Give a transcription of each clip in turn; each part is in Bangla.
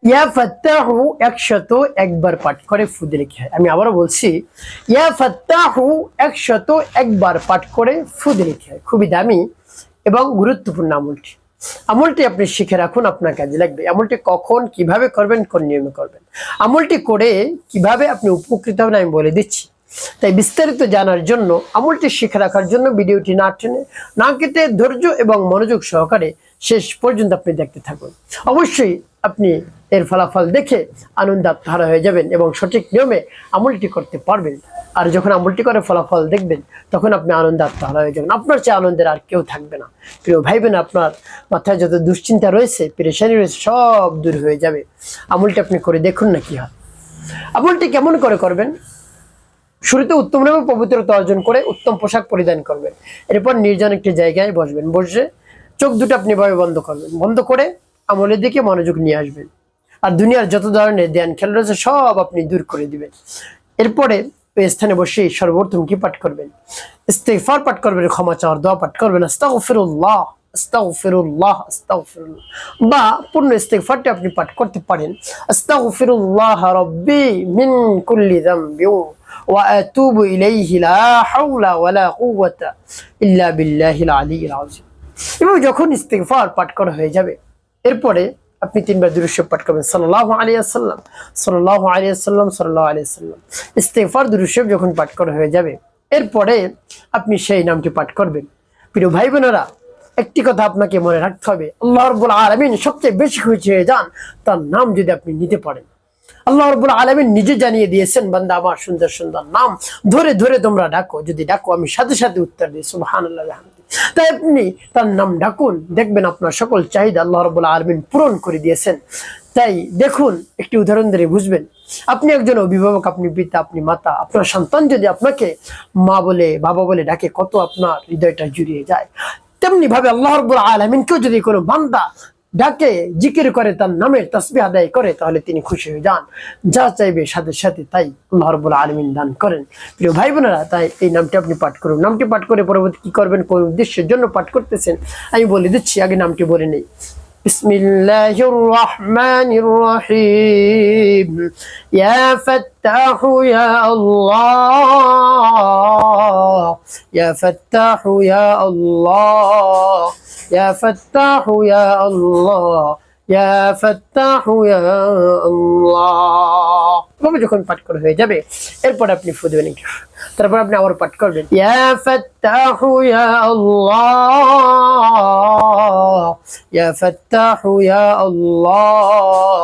ইয়া ফাত্তাহু 101 বার পাঠ করে ফু দিলে কি হয়? আমি আবারও বলছি, ইয়া ফাত্তাহু 101 বার পাঠ করে ফু দিলে কি হয়? খুবই দামি এবং গুরুত্বপূর্ণ আমলটি। আমলটি আপনি শিখে রাখুন, আপনার কাজে লাগবে। আমলটি কখন কিভাবে করবেন, কোন নিয়মে করবেন, আমলটি করে কিভাবে আপনি উপকৃত হবেন আমি বলে দিচ্ছি। তাই বিস্তারিত জানার জন্য, আমলটি শিখে রাখার জন্য ভিডিওটি না টেনে না কেটে ধৈর্য এবং মনোযোগ সহকারে শেষ পর্যন্ত আপনি দেখতে থাকুন। অবশ্যই আপনি এর ফলাফল দেখে আনন্দে আত্মহারা হয়ে যাবেন এবং সঠিক নিয়মে আমলটি করতে পারবেন। আর যখন আমলটি করে ফলাফল দেখবেন, তখন আপনি আনন্দে আত্মহারা হয়ে যাবেন। আপনার চেয়ে আনন্দের আর কেউ থাকবে না। প্রিয় ভাই বোন, আপনার মাথায় যত দুশ্চিন্তা রয়েছে, পেরেশানি রয়েছে, সব দূর হয়ে যাবে। আমলটি আপনি করে দেখুন না কি হয়। আমলটি কেমন করে করবেন? শুরুতে উত্তম নামে পবিত্রতা অর্জন করে উত্তম পোশাক পরিধান করবেন। এরপর নির্জন একটি জায়গায় বসবেন। বসে চোখ দুটো আপনি ভাবে বন্ধ করবেন। বন্ধ করে আমলের দিকে মনোযোগ নিয়ে আসবেন। আর দুনিয়ার যত ধরনের ধ্যান খেয়াল রয়েছে সব আপনি দূর করে দিবেন। এরপরে ওই স্থানে বসে সর্বপ্রথম কি পাঠ করবেন? ইস্তিগফার পাঠ করবেন, ক্ষমা চাওয়ার দোয়া পাঠ করবেন, আস্তাগফিরুল্লাহ আস্তাগফিরুল্লাহ আস্তাগফিরুল্লাহ। বা পূর্ণ ইস্তিগফারটি আপনি পাঠ করতে পারেন, আস্তাগফিরুল্লাহ রাব্বি মিন কুল্লি যামবি ওয়া আতুবু ইলাইহি লা হাওলা ওয়ালা কুওয়াতা ইল্লা বিল্লাহিল আলিয়্যিল আযীম। এবং যখন ইস্তিগফার পাঠ করা হয়ে যাবে, এরপরে আপনি 3 বার দুরূদ শরীফ পাঠ করবেন, সাল্লাল্লাহু আলাইহি ওয়াসাল্লাম সাল্লাল্লাহু আলাইহি ওয়াসাল্লাম সাল্লাল্লাহু আলাইহি ওয়াসাল্লাম। ইস্তিগফার দুরূদ শরীফ যখন পাঠ করা হয়ে যাবে, এরপরে আপনি সেই নামটি পাঠ করবেন। প্রিয় ভাই বোনেরা, একটি কথা আপনাকে মনে রাখতে হবে, আল্লাহ রাব্বুল আলামিন সবচেয়ে বেশি খুশি হয়ে যান তার নাম যদি আপনি নিতে পারেন। আল্লাহ রাব্বুল আলামিন নিজে জানিয়ে দিয়েছেন, বান্দা আমার সুন্দর সুন্দর নাম ধরে ধরে তোমরা ডাকো, যদি ডাকো আমি সাথে সাথে উত্তর দিই, সুবহানাল্লাহ ওয়া বিহামদিহি। তাই আপনি তার নাম ডাকুন, দেখবেন আপনার সকল চাহিদা আল্লাহ রাব্বুল আলামিন পূরণ করে দিয়েছেন। তাই দেখুন, একটি উদাহরণ ধরে বুঝবেন। আপনি একজন অভিভাবক, আপনি পিতা, আপনি মাতা, আপনার সন্তান যদি আপনাকে মা বলে বাবা বলে ডাকে, কত আপনার হৃদয়টা জুড়িয়ে যায়। তেমনি ভাবে আল্লাহ রাব্বুল আলামিনকেও যদি কোনো বান্দা ডাকে, জিকির করে, তার নামের তাসবিহ আদায় করে, তাহলে তিনি খুশি হয়ে যান। যা চাইবে সাথে সাথে তাই আল্লাহ রাব্বুল আলামিন দান করেন। প্রিয় ভাই বোনেরা, তাই এই নামটি আপনি পাঠ করুন। নামটি পাঠ করে পরবর্তী কি করবেন, কোন উদ্দেশ্যের জন্য পাঠ করতেছেন আমি বলে দিচ্ছি। আগে নামটি বলে নেই। বিসমিল্লাহির রহমানির রহিম। ইয়া ফাত্তাহু ইয়া আল্লাহ, ইয়া ফাত্তাহু ইয়া আল্লাহ, ইয়া ফাত্তাহু ইয়া আল্লাহ, ইয়া ফাত্তাহু ইয়া আল্লাহ। তবে যখন পাঠ করা হয়ে যাবে, এরপর আপনি ফু দেবেন। তারপর আপনি আবার পাঠ করবেন, ইয়া ফাত্তাহু ইয়া আল্লাহ, ইয়া ফাত্তাহু ইয়া আল্লাহ,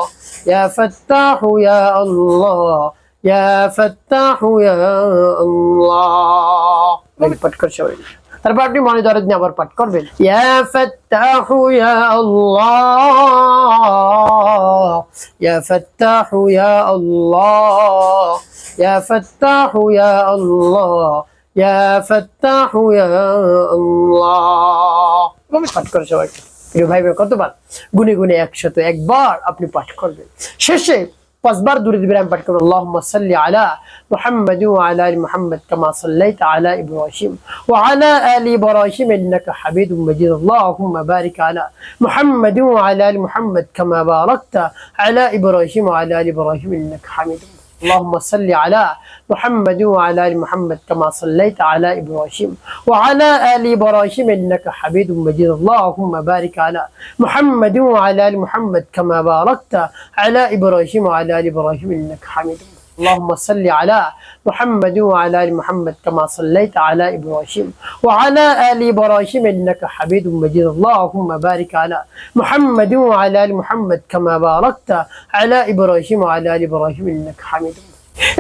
ইয়া ফাত্তাহু ইয়া আল্লাহ, ইয়া ফাত্তাহু ইয়া আল্লাহ। পাঠ করছে। তারপর আপনি মনে দরদ নিয়ে আবার পাঠ করবেন, ইয়া ফাত্তাহু ইয়া আল্লাহ, ইয়া ফাত্তাহু ইয়া আল্লাহ, ইয়া ফাত্তাহু ইয়া আল্লাহ, ইয়া ফাত্তাহু ইয়া আল্লাহ। পাঠ করে সবাই। প্রিয় ভাই বোন, কতবার? গুনে গুনে 101 বার আপনি পাঠ করবেন। শেষে 5 বার দুরূদ ইব্রাহিম পাঠ করুন, আল্লাহুম্মা সাল্লি আলা মুহাম্মাদ ওয়া আলা আলি মুহাম্মাদ কামা সাল্লাইতা আলা ইব্রাহিম ওয়া আলা আলি ইব্রাহিম ইন্নাকা হামিদুম মাজিদ। আল্লাহুম্মা বারিক আলা মুহাম্মাদ ওয়া আলা আলি মুহাম্মাদ কামা বারাকতা আলা ইব্রাহিম ওয়া আলা আলি ইব্রাহিম ইন্নাকা হামিদুম। اللهم صل على محمد وعلى ال محمد كما صليت على ابراهيم وعلى ال ابراهيم انك حميد مجيد. اللهم بارك على محمد وعلى ال محمد كما باركت على ابراهيم وعلى ال ابراهيم انك حميد مجيد. اللهم صل على محمد وعلى ال محمد كما صليت على ابراهيم وعلى ال ابراهيم انك حميد مجيد. اللهم بارك على محمد وعلى ال محمد كما باركت على ابراهيم وعلى ال ابراهيم انك حميد مجيد.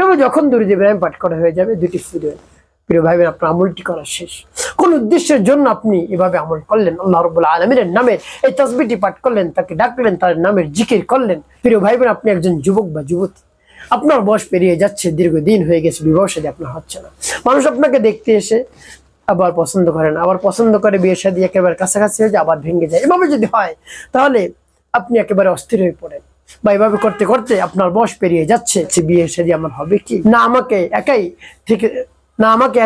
এবং যখন দুরূদ ইব্রাহিম পাঠ করা হয়ে যাবে, দুটি ফু দেবেন। প্রিয় ভাই বোন, আপনার আমলটি করা শেষ। কোন উদ্দেশ্যের জন্য আপনি এভাবে আমল করলেন? আল্লাহ রাব্বুল আলামিনের নামের এই তাসবিহটি পাঠ করলেন, তাকে ডাকলেন, তার নামের জিকির করলেন। প্রিয় ভাই বোন, আপনি একজন যুবক বা যুবতী, আপনার বয়স পেরিয়ে যাচ্ছে, দীর্ঘদিন হয়ে গেছে, বিবাহ শাদী আপনার হচ্ছে না। মানুষ আপনাকে দেখতে এসে আবার পছন্দ করে না, আবার পছন্দ করে, বিয়ে শাদী একেবারে কাছাকাছি হয়ে যায়, আবার ভেঙে যায়। এভাবে যদি হয়, তাহলে আপনি একেবারে অস্থির হয়ে পড়েন। বা এভাবে করতে করতে আপনার বয়স পেরিয়ে যাচ্ছে, বিয়ে শাদী আমার হবে কি না, আমাকে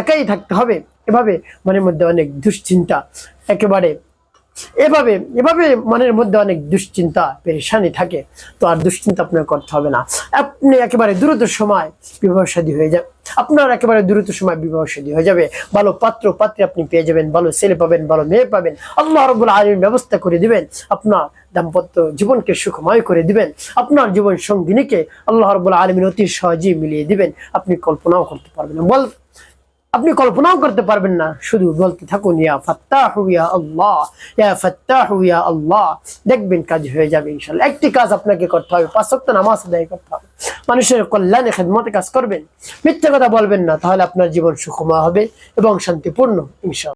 একাই থাকতে হবে। এভাবে মনের মধ্যে অনেক দুশ্চিন্তা, একেবারে এভাবে এভাবে মনের মধ্যে অনেক দুশ্চিন্তা পেরেশানি থাকে, তো আর দুশ্চিন্তা আপনার করতে হবে না। আপনি একেবারে দ্রুত সময় বিবাহ শাদী হয়ে যাবে, আপনার একেবারে দ্রুত সময় বিবাহ শাদী হয়ে যাবে, ভালো পাত্র পাত্রী আপনি পেয়ে যাবেন, ভালো ছেলে পাবেন, ভালো মেয়ে পাবেন, আল্লাহ রাব্বুল আলামিন ব্যবস্থা করে দিবেন, আপনার দাম্পত্য জীবনকে সুখময় করে দিবেন, আপনার জীবন সঙ্গিনীকে আল্লাহ রাব্বুল আলামিন অতি সহজেই মিলিয়ে দিবেন, আপনি কল্পনাও করতে পারবেন না। আপনি কল্পনাও করতে পারবেন না, শুধু বলতে থাকুন ইয়া ফাত্তাহু ইয়া আল্লাহ, ইয়া ফাত্তাহু ইয়া আল্লাহ, দেখবেন কাজ হয়ে যাবে ইনশাআল্লাহ। একটি কাজ আপনাকে করতে হবে, 5 ওয়াক্ত নামাজ আদায় করতে হবে, মানুষের কল্যাণে খেদমতে কাজ করবেন, মিথ্যা কথা বলবেন না, তাহলে আপনার জীবন সুখময় হবে এবং শান্তিপূর্ণ ইনশাআল্লাহ।